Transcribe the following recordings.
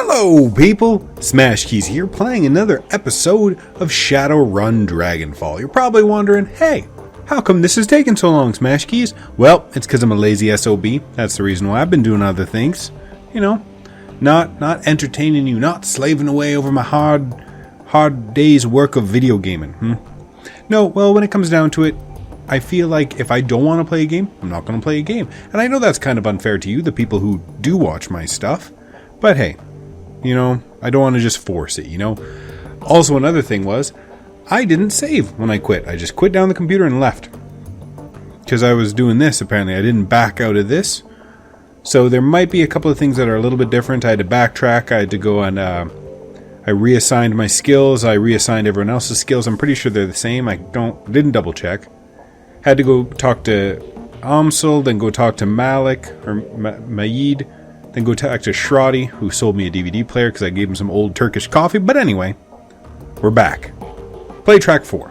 Hello people! Smash Keys here playing another episode of Shadowrun Dragonfall. You're probably wondering, hey, how come this is taking so long, Smash Keys? Well, it's because I'm a lazy SOB. That's the reason why I've been doing other things. You know, not entertaining you, not slaving away over my hard day's work of video gaming. No, well, when it comes down to it, I feel like if I don't want to play a game, I'm not going to play a game. And I know that's kind of unfair to you, the people who do watch my stuff. But hey, you know, I don't want to just force it, you know. Also, another thing was, I didn't save when I quit. I just quit down the computer and left. Because I was doing this, apparently. I didn't back out of this. So there might be a couple of things that are a little bit different. I had to backtrack. I had to go and I reassigned my skills. I reassigned everyone else's skills. I'm pretty sure they're the same. I didn't double check. Had to go talk to Amsel, then go talk to Malik, or Maid, then go talk to Shrotty, who sold me a DVD player because I gave him some old Turkish coffee. But anyway, we're back. Play track 4.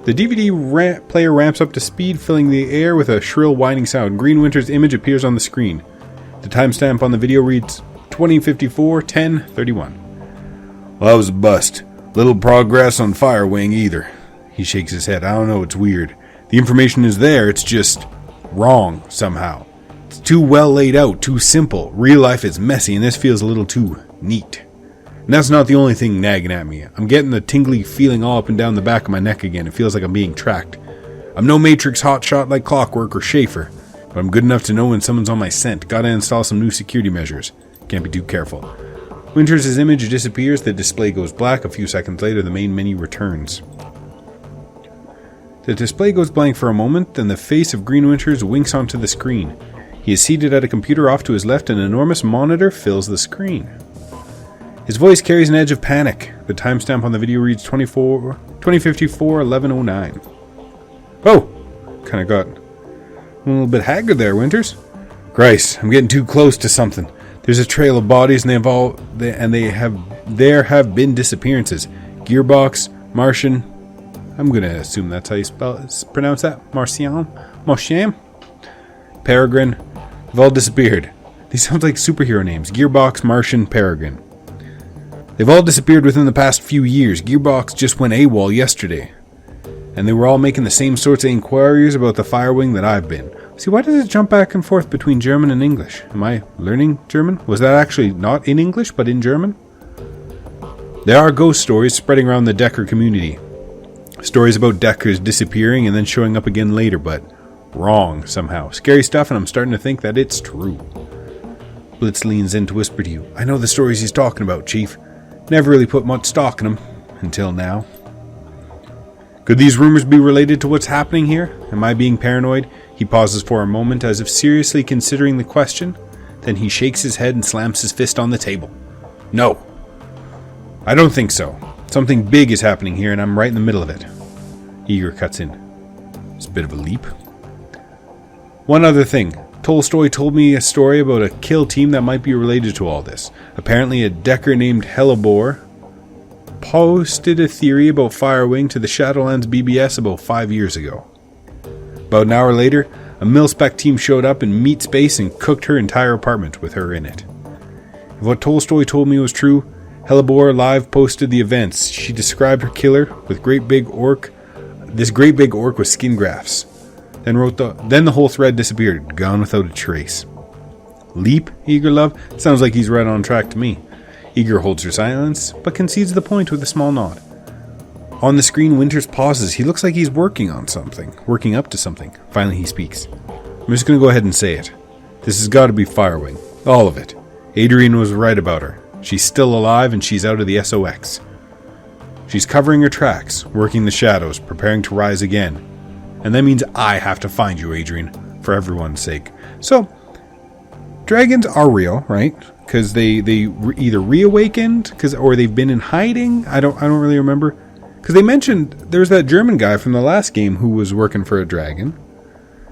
The DVD player ramps up to speed, filling the air with a shrill whining sound. Green Winter's image appears on the screen. The timestamp on the video reads 2054-10-31. Well, that was a bust. Little progress on Firewing either. He shakes his head. I don't know, it's weird. The information is there, it's just wrong somehow. It's too well laid out, too simple. Real life is messy, and this feels a little too neat. And that's not the only thing nagging at me. I'm getting the tingly feeling all up and down the back of my neck again. It feels like I'm being tracked. I'm no Matrix hotshot like Clockwork or Schaefer, but I'm good enough to know when someone's on my scent. Gotta install some new security measures. Can't be too careful. Winters' image disappears, the display goes black. A few seconds later, the main menu returns. The display goes blank for a moment, then the face of Green Winters winks onto the screen. He is seated at a computer off to his left, and an enormous monitor fills the screen. His voice carries an edge of panic. The timestamp on the video reads 2054-1109. Oh! Kinda got a little bit haggard there, Winters. Christ, I'm getting too close to something. There's a trail of bodies, and there have been disappearances. Gearbox, Martian. I'm gonna assume that's how you pronounce that. Martian? Peregrine. They've all disappeared. These sound like superhero names. Gearbox, Martian, Peregrine. They've all disappeared within the past few years. Gearbox just went AWOL yesterday. And they were all making the same sorts of inquiries about the Firewing that I've been. See, why does it jump back and forth between German and English? Am I learning German? Was that actually not in English, but in German? There are ghost stories spreading around the Decker community. Stories about Deckers disappearing and then showing up again later, but wrong somehow. Scary stuff, and I'm starting to think that it's true. Blitz leans in to whisper to you. I know the stories he's talking about, Chief. Never really put much stock in them, until now. Could these rumors be related to what's happening here? Am I being paranoid? He pauses for a moment as if seriously considering the question. Then he shakes his head and slams his fist on the table. No. I don't think so. Something big is happening here, and I'm right in the middle of it. Eager cuts in. It's a bit of a leap. One other thing. Tolstoy told me a story about a kill team that might be related to all this. Apparently a Decker named Hellebore posted a theory about Firewing to the Shadowlands BBS about 5 years ago. About an hour later, a mil-spec team showed up in meat space and cooked her entire apartment with her in it. If what Tolstoy told me was true, Hellebore live posted the events. She described her killer with this great big orc with skin grafts. Then the whole thread disappeared, gone without a trace. Leap, Eager love? Sounds like he's right on track to me. Eager holds her silence, but concedes the point with a small nod. On the screen, Winters pauses. He looks like he's working up to something. Finally he speaks. I'm just going to go ahead and say it. This has got to be Firewing. All of it. Adrian was right about her. She's still alive and she's out of the SOX. She's covering her tracks, working the shadows, preparing to rise again. And that means I have to find you, Adrian, for everyone's sake. So, dragons are real, right? Because they either reawakened, or they've been in hiding. I don't really remember. Because they mentioned there's that German guy from the last game who was working for a dragon.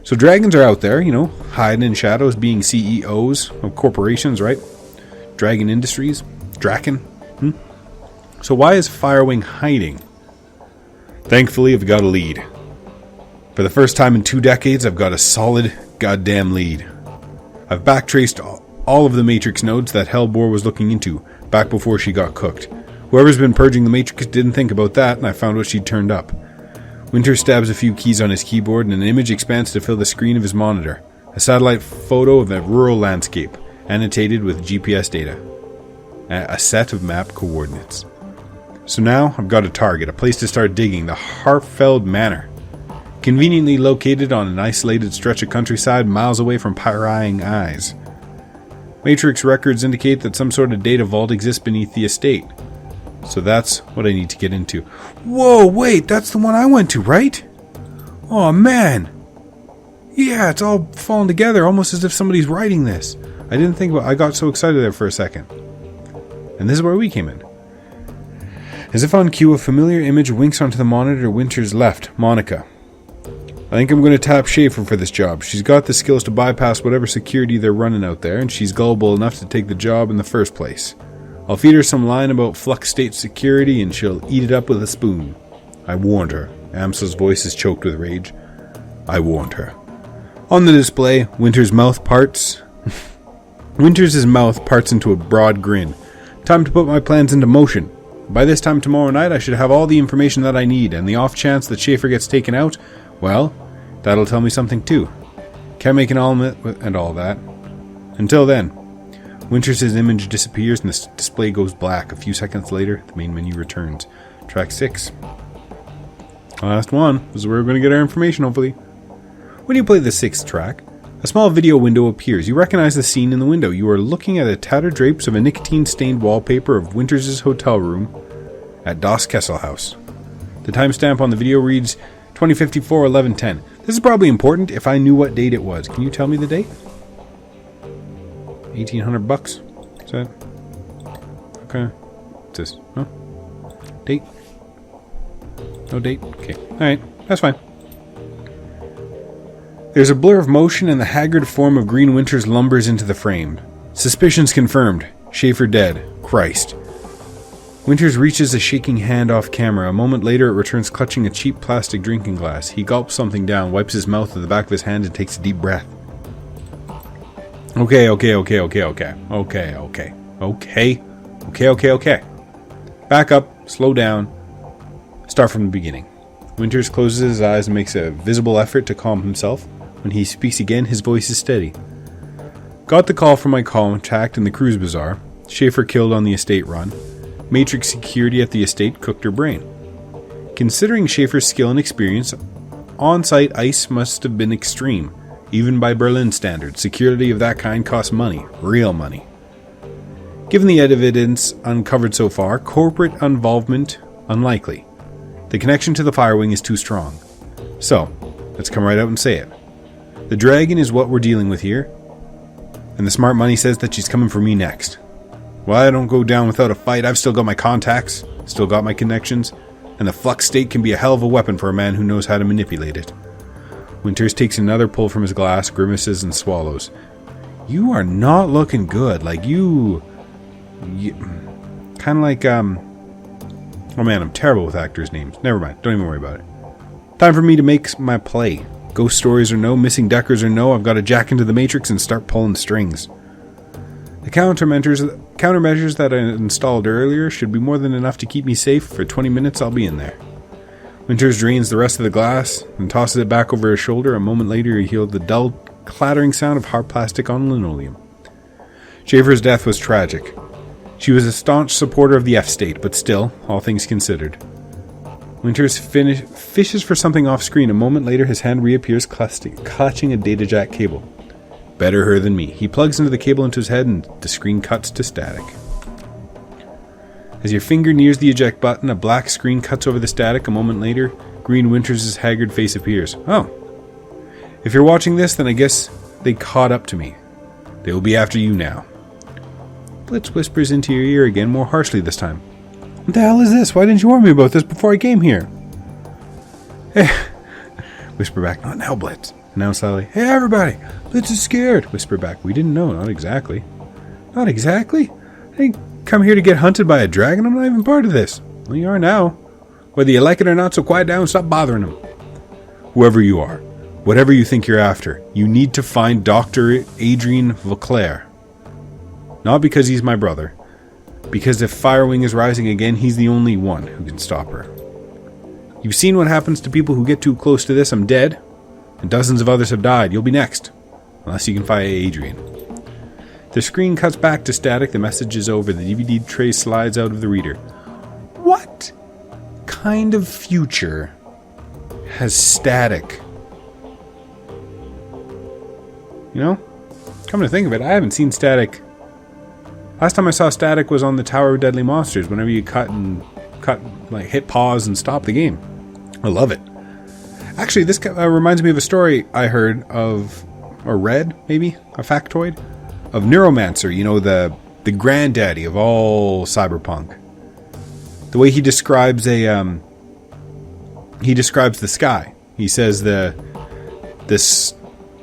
So dragons are out there, you know, hiding in shadows, being CEOs of corporations, right? Dragon Industries, Draken. So why is Firewing hiding? Thankfully, I've got a lead. For the first time in 2 decades, I've got a solid goddamn lead. I've backtraced all of the Matrix nodes that Hellbore was looking into, back before she got cooked. Whoever's been purging the Matrix didn't think about that, and I found what she'd turned up. Winter stabs a few keys on his keyboard, and an image expands to fill the screen of his monitor. A satellite photo of a rural landscape, annotated with GPS data. A set of map coordinates. So now, I've got a target, a place to start digging, the Harfeld Manor. Conveniently located on an isolated stretch of countryside miles away from prying eyes. Matrix records indicate that some sort of data vault exists beneath the estate. So that's what I need to get into. Whoa, wait, that's the one I went to, right? Oh man. Yeah, it's all falling together, almost as if somebody's writing this. I got so excited there for a second. And this is where we came in. As if on cue, a familiar image winks onto the monitor Winter's left, Monica. I think I'm going to tap Schaefer for this job. She's got the skills to bypass whatever security they're running out there, and she's gullible enough to take the job in the first place. I'll feed her some line about Flux State security, and she'll eat it up with a spoon. I warned her. Amsel's voice is choked with rage. I warned her. On the display, Winter's mouth parts into a broad grin. Time to put my plans into motion. By this time tomorrow night, I should have all the information that I need, and the off chance that Schaefer gets taken out, well, that'll tell me something too. Can't make an omelet and all that. Until then, Winter's image disappears and the display goes black. A few seconds later, the main menu returns. Track 6. Last one. This is where we're going to get our information, hopefully. When you play the 6th track, a small video window appears. You recognize the scene in the window. You are looking at the tattered drapes of a nicotine-stained wallpaper of Winters' hotel room at Das Kessel House. The timestamp on the video reads 2054-1110. This is probably important if I knew what date it was. Can you tell me the date? $1,800. Is that? Okay. What's this? Huh? Date? No date? Okay. Alright. That's fine. There's a blur of motion and the haggard form of Green Winters lumbers into the frame. Suspicions confirmed. Schaefer dead. Christ. Winters reaches a shaking hand off camera. A moment later it returns clutching a cheap plastic drinking glass. He gulps something down, wipes his mouth with the back of his hand and takes a deep breath. Okay. Back up. Slow down. Start from the beginning. Winters closes his eyes and makes a visible effort to calm himself. When he speaks again, his voice is steady. Got the call from my contact in the cruise bazaar. Schaefer killed on the estate run. Matrix security at the estate cooked her brain. Considering Schaefer's skill and experience, on-site ice must have been extreme. Even by Berlin standards, security of that kind costs money. Real money. Given the evidence uncovered so far, corporate involvement unlikely. The connection to the Firewing is too strong. So, let's come right out and say it. The dragon is what we're dealing with here, and the smart money says that she's coming for me next. Well, I don't go down without a fight. I've still got my contacts, still got my connections, and the Flux State can be a hell of a weapon for a man who knows how to manipulate it. Winters takes another pull from his glass, grimaces, and swallows. You are not looking good. Like you kind of like, oh man, I'm terrible with actors' names. Never mind. Don't even worry about it. Time for me to make my play. Ghost stories or no, missing deckers or no, I've got to jack into the Matrix and start pulling strings. The countermeasures that I installed earlier should be more than enough to keep me safe. For 20 minutes, I'll be in there. Winters drains the rest of the glass and tosses it back over his shoulder. A moment later, he heard the dull, clattering sound of hard plastic on linoleum. Schaefer's death was tragic. She was a staunch supporter of the F-State, but still, all things considered. Winters fishes for something off-screen. A moment later, his hand reappears clutching a data jack cable. Better her than me. He plugs into the cable into his head and the screen cuts to static. As your finger nears the eject button, a black screen cuts over the static. A moment later, Green Winters' haggard face appears. Oh. If you're watching this, then I guess they caught up to me. They will be after you now. Blitz whispers into your ear again, more harshly this time. What the hell is this? Why didn't you warn me about this before I came here? Hey. Whisper back, not now, Blitz. Announce loudly, hey everybody, Blitz is scared. Whisper back, we didn't know, not exactly. Not exactly? I didn't come here to get hunted by a dragon, I'm not even part of this. Well, you are now. Whether you like it or not, so quiet down and stop bothering him. Whoever you are, whatever you think you're after, you need to find Dr. Adrian Vauclair. Not because he's my brother. Because if Firewing is rising again, he's the only one who can stop her. You've seen what happens to people who get too close to this. I'm dead. And dozens of others have died. You'll be next. Unless you can fight Adrian. The screen cuts back to static. The message is over. The DVD tray slides out of the reader. What kind of future has static? You know? Come to think of it, I haven't seen static. Last time I saw static was on the Tower of Deadly Monsters. Whenever you hit pause and stop the game. I love it. Actually, this reminds me of a story I heard of, or read, maybe, a factoid, of Neuromancer, you know, the granddaddy of all cyberpunk. The way he describes the sky. He says the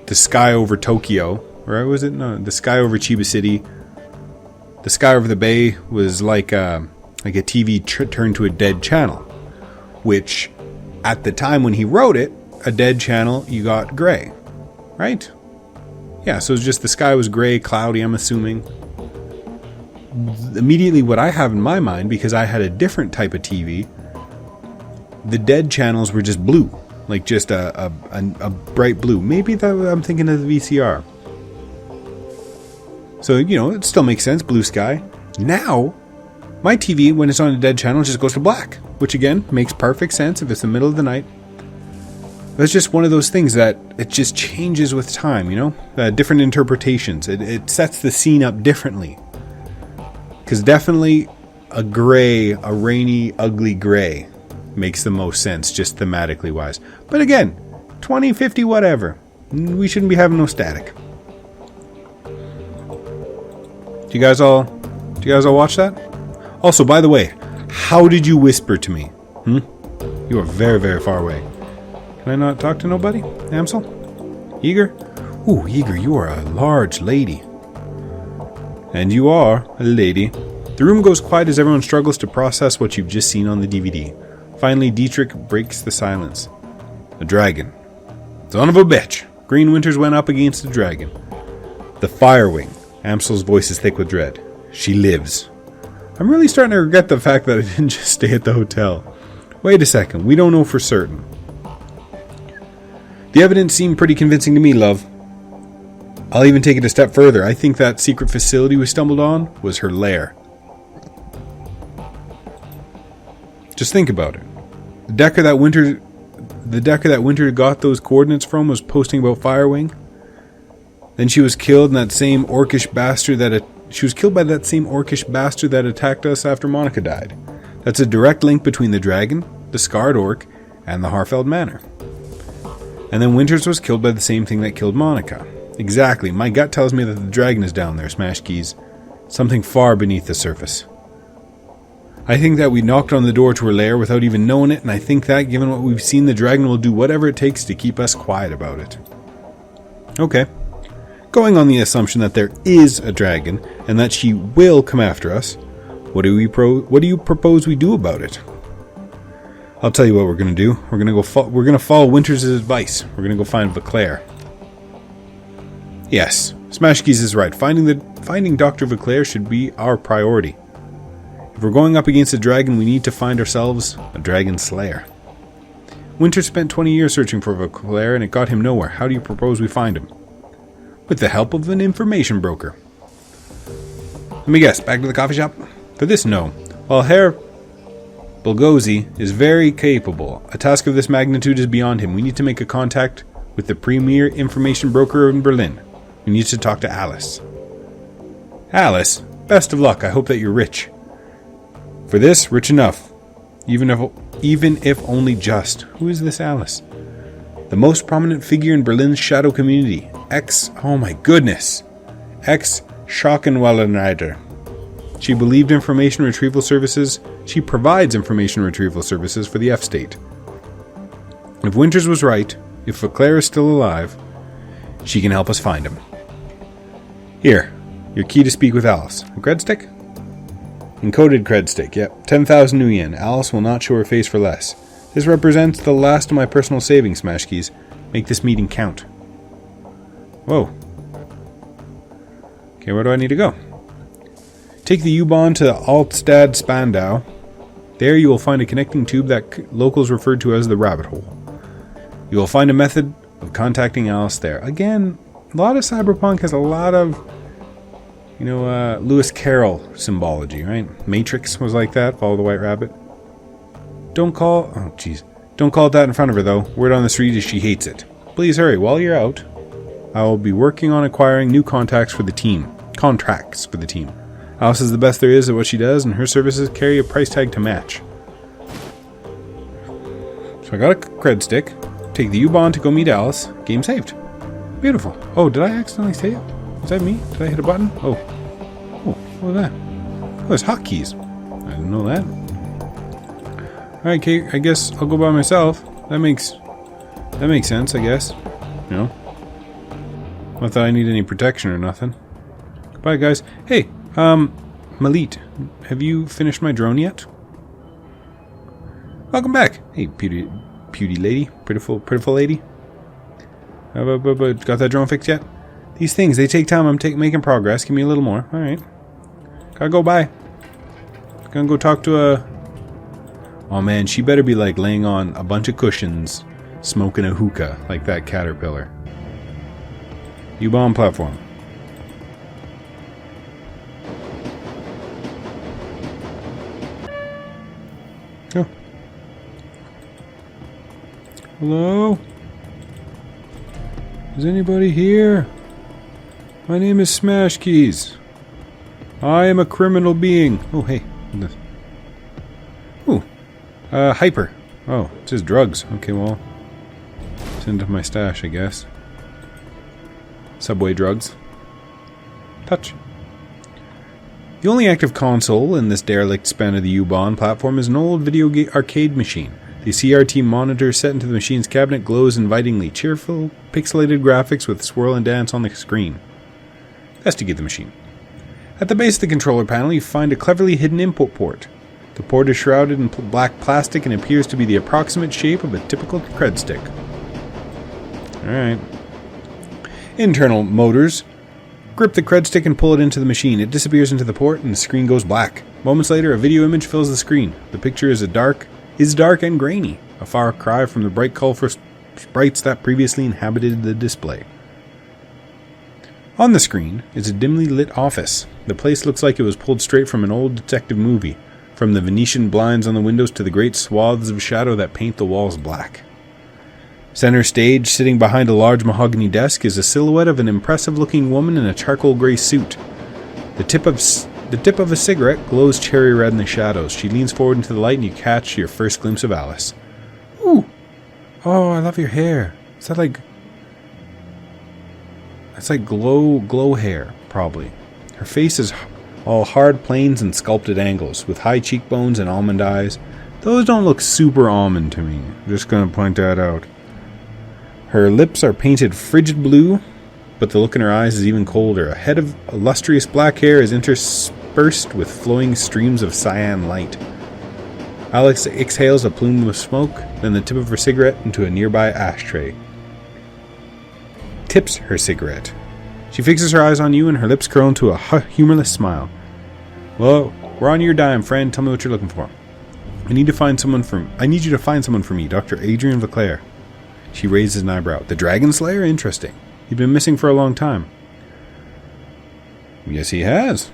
sky over Tokyo, or was it? No, the sky over Chiba City. The sky over the bay was like a TV turned to a dead channel, which at the time when he wrote it, a dead channel, you got gray, right? Yeah, so it's just the sky was gray, cloudy, I'm assuming. Immediately what I have in my mind, because I had a different type of TV, the dead channels were just blue, like just a bright blue. Maybe that I'm thinking of the VCR. So, you know, it still makes sense, blue sky. Now, my TV, when it's on a dead channel, just goes to black, which again, makes perfect sense if it's the middle of the night. But it's just one of those things that it just changes with time, you know? Different interpretations. It sets the scene up differently. Because definitely a rainy, ugly gray makes the most sense, just thematically wise. But again, 2050, whatever. We shouldn't be having no static. Do you guys all watch that? Also, by the way, how did you whisper to me? You are very, very far away. Can I not talk to nobody? Amsel? Eager? Ooh, Eager, you are a large lady. And you are a lady. The room goes quiet as everyone struggles to process what you've just seen on the DVD. Finally, Dietrich breaks the silence. A dragon. Son of a bitch. Green Winters went up against the dragon. The Firewing. Amsel's voice is thick with dread. She lives. I'm really starting to regret the fact that I didn't just stay at the hotel. Wait a second, we don't know for certain. The evidence seemed pretty convincing to me, love. I'll even take it a step further. I think that secret facility we stumbled on was her lair. Just think about it. The decker that Winter got those coordinates from was posting about Firewing. Then she was killed in that same orcish bastard she was killed by that same orcish bastard that attacked us after Monica died. That's a direct link between the dragon, the scarred orc, and the Harfeld Manor. And then Winters was killed by the same thing that killed Monica. Exactly. My gut tells me that the dragon is down there, Smash Keys. Something far beneath the surface. I think that we knocked on the door to her lair without even knowing it, and I think that, given what we've seen, the dragon will do whatever it takes to keep us quiet about it. Okay. Going on the assumption that there is a dragon, and that she will come after us, what do you propose we do about it? I'll tell you what we're going to do. We're going to follow Winters' advice. We're going to go find Vaclaire. Yes, Smashkeys is right. Finding Dr. Vaclaire should be our priority. If we're going up against a dragon, we need to find ourselves a dragon slayer. Winters spent 20 years searching for Vaclaire, and it got him nowhere. How do you propose we find him? With the help of an information broker. Let me guess, back to the coffee shop? For this, no. While Herr Bulgozi is very capable, a task of this magnitude is beyond him. We need to make a contact with the premier information broker in Berlin. We need to talk to Alice. Alice, best of luck. I hope that you're rich. For this, rich enough. Even if only just. Who is this Alice? The most prominent figure in Berlin's shadow community. Oh my goodness. Ex-Schockenwallenreiter. She provides information retrieval services for the F state. If Winters was right, if Vaclaire is still alive, she can help us find him. Here, your key to speak with Alice. A cred stick? Encoded cred stick, yep. 10,000 new yen. Alice will not show her face for less. This represents the last of my personal savings, Smash Keys. Make this meeting count. Whoa. Okay, where do I need to go? Take the U-Bahn to Altstad Spandau. There you will find a connecting tube that locals refer to as the rabbit hole. You will find a method of contacting Alice there. Again, a lot of Cyberpunk has a lot of, Lewis Carroll symbology, right? Matrix was like that, Follow the White Rabbit. Don't call it that in front of her, though. Word on the street is she hates it. Please hurry. While you're out, I will be working on acquiring new contracts for the team. Alice is the best there is at what she does, and her services carry a price tag to match. So I got a cred stick. Take the U-Bahn to go meet Alice. Game saved. Beautiful. Oh, did I accidentally save? Was that me? Did I hit a button? Oh, what was that? Oh, there's hotkeys. I didn't know that. Alright, Kate, I guess I'll go by myself. That makes sense, I guess. Not that I need any protection or nothing. Goodbye, guys. Hey, Malit, have you finished my drone yet? Welcome back. Hey, beauty lady. Prettiful lady. Got that drone fixed yet? These things, they take time. I'm making progress. Give me a little more. Alright. Gotta go by. Gonna go talk to a... Oh man, she better be like laying on a bunch of cushions, smoking a hookah like that caterpillar. U-Bahn platform. Oh. Hello? Is anybody here? My name is Smash Keys. I am a criminal being. Oh, hey. Ooh. Hyper. Oh, it's just drugs. Okay, well. It's into my stash, I guess. Subway drugs. Touch. The only active console in this derelict span of the U-Bahn platform is an old video arcade machine. The CRT monitor set into the machine's cabinet glows invitingly, cheerful, pixelated graphics with swirl and dance on the screen. Investigate the machine. At the base of the controller panel, you find a cleverly hidden input port. The port is shrouded in black plastic and appears to be the approximate shape of a typical cred stick. Alright. Internal motors. Grip the cred stick and pull it into the machine. It disappears into the port and the screen goes black. Moments later, a video image fills the screen. The picture is dark and grainy, a far cry from the bright colorful sprites that previously inhabited the display. On the screen is a dimly lit office. The place looks like it was pulled straight from an old detective movie, from the Venetian blinds on the windows to the great swaths of shadow that paint the walls black. Center stage, sitting behind a large mahogany desk, is a silhouette of an impressive-looking woman in a charcoal gray suit. The tip of a cigarette glows cherry red in the shadows. She leans forward into the light and you catch your first glimpse of Alice. Ooh! Oh, I love your hair. Is that like... That's like glow hair, probably. Her face is all hard planes and sculpted angles, with high cheekbones and almond eyes. Those don't look super almond to me. I'm just gonna point that out. Her lips are painted frigid blue, but the look in her eyes is even colder. A head of lustrous black hair is interspersed with flowing streams of cyan light. Alex exhales a plume of smoke, then the tip of her cigarette into a nearby ashtray. Tips her cigarette. She fixes her eyes on you and her lips curl into a humorless smile. Well, we're on your dime, friend. Tell me what you're looking for. I need you to find someone for me, Dr. Adrian Vaclair. She raises an eyebrow. The Dragon Slayer? Interesting. He's been missing for a long time. Yes, he has.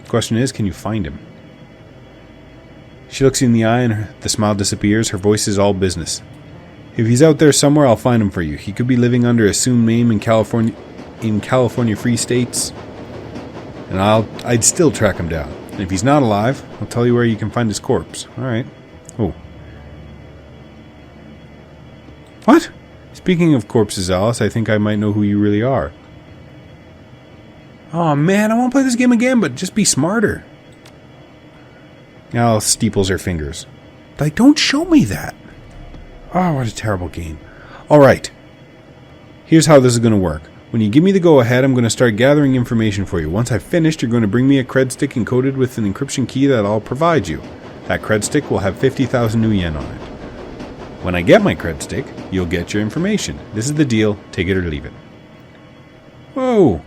The question is, can you find him? She looks you in the eye and the smile disappears. Her voice is all business. If he's out there somewhere, I'll find him for you. He could be living under an assumed name in California Free States. And I'd still track him down. And if he's not alive, I'll tell you where you can find his corpse. Alright. Oh. What? Speaking of corpses, Alice, I think I might know who you really are. Oh man, I won't play this game again, but just be smarter. Alice steeples her fingers. Like, don't show me that. Oh, what a terrible game. Alright. Here's how this is going to work. When you give me the go-ahead, I'm going to start gathering information for you. Once I've finished, you're going to bring me a cred stick encoded with an encryption key that I'll provide you. That cred stick will have 50,000 new yen on it. When I get my cred stick, you'll get your information. This is the deal. Take it or leave it. Whoa.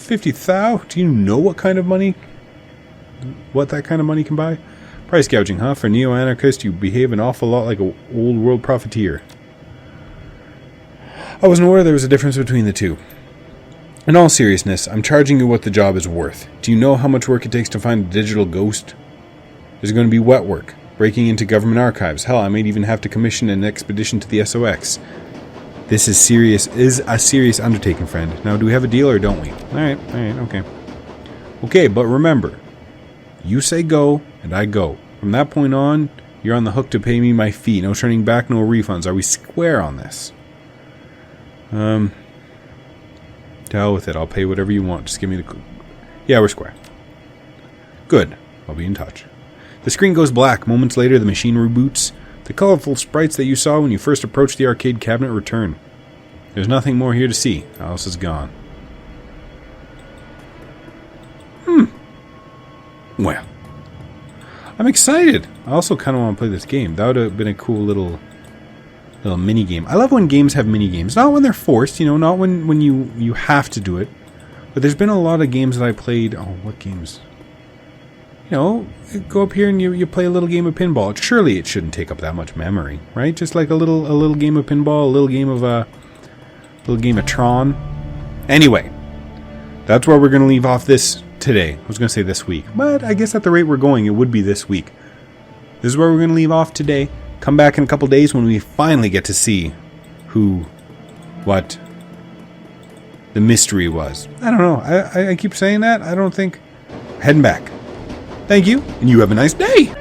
50,000? Do you know what kind of money? What that kind of money can buy? Price gouging, huh? For neo-anarchist, you behave an awful lot like an old world profiteer. I wasn't aware there was a difference between the two. In all seriousness, I'm charging you what the job is worth. Do you know how much work it takes to find a digital ghost? There's going to be wet work, breaking into government archives. Hell, I might even have to commission an expedition to the SOX. This is a serious undertaking, friend. Now, do we have a deal or don't we? Alright, okay. Okay, but remember, you say go, and I go. From that point on, you're on the hook to pay me my fee. No turning back, no refunds. Are we square on this? To hell with it. I'll pay whatever you want. Just give me the... Yeah, we're square. Good. I'll be in touch. The screen goes black. Moments later, the machine reboots. The colorful sprites that you saw when you first approached the arcade cabinet return. There's nothing more here to see. Alice is gone. Well. I'm excited. I also kind of want to play this game. That would have been a cool little mini game. I love when games have mini games. Not when they're forced, you know, not when you have to do it. But there's been a lot of games that I played. Oh, what games? You know, go up here and you play a little game of pinball. Surely it shouldn't take up that much memory, right? Just like a little game of pinball, a little game of Tron. Anyway, that's where we're going to leave off this today. I was going to say this week, but I guess at the rate we're going, it would be this week. This is where we're going to leave off today. Come back in a couple days when we finally get to see what the mystery was. I don't know. I keep saying that. I don't think. Heading back. Thank you, and you have a nice day.